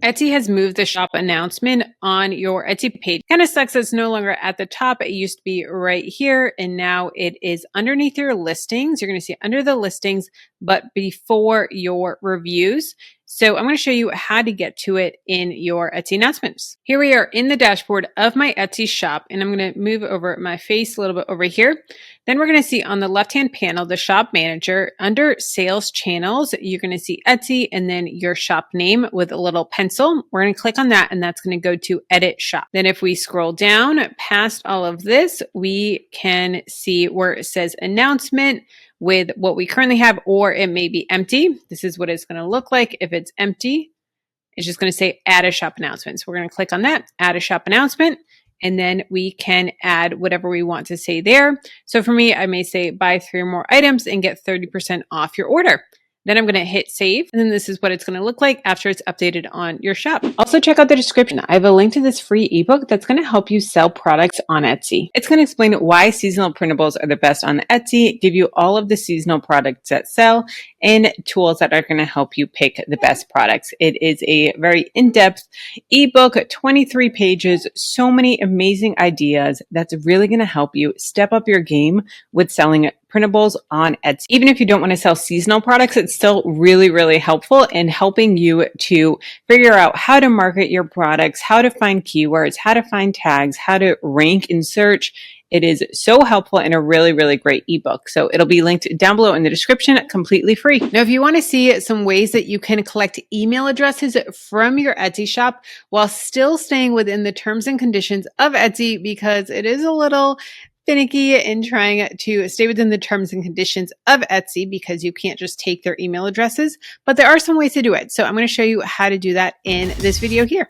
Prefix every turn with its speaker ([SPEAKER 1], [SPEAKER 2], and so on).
[SPEAKER 1] Etsy has moved the shop announcement on your Etsy page. Kind of sucks it's no longer at the top. It used to be right here, and now it is underneath your listings. You're going to see under the listings, but before your reviews. So I'm going to show you how to get to it in your Etsy announcements. Here we are in the dashboard of my Etsy shop, and I'm going to move over my face a little bit over here. Then we're going to see on the left-hand panel, the shop manager. Under sales channels, you're going to see Etsy and then your shop name with a little pencil. We're going to click on that, and that's going to go to edit shop. Then if we scroll down past all of this, we can see where it says announcement with what we currently have, or it may be empty. This is what it's going to look like if it's empty. It's just going to say add a shop announcement. So we're going to click on that, add a shop announcement, and then we can add whatever we want to say there. So for me, I may say buy 3 or more items and get 30% off your order. Then I'm going to hit save, and then this is what it's going to look like after it's updated on your shop. Also, check out the description. I have a link to this free ebook that's going to help you sell products on Etsy. It's going to explain why seasonal printables are the best on Etsy, give you all of the seasonal products that sell, and tools that are going to help you pick the best products. It is a very in-depth ebook, 23 pages, so many amazing ideas that's really going to help you step up your game with selling printables on Etsy. Even if you don't want to sell seasonal products, it's still really, really helpful in helping you to figure out how to market your products, how to find keywords, how to find tags, how to rank in search. It is so helpful and a really, really great ebook. So it'll be linked down below in the description, completely free. Now, if you want to see some ways that you can collect email addresses from your Etsy shop while still staying within the terms and conditions of Etsy, because it is a little finicky in trying to stay within the terms and conditions of Etsy, because you can't just take their email addresses, but there are some ways to do it. So I'm going to show you how to do that in this video here.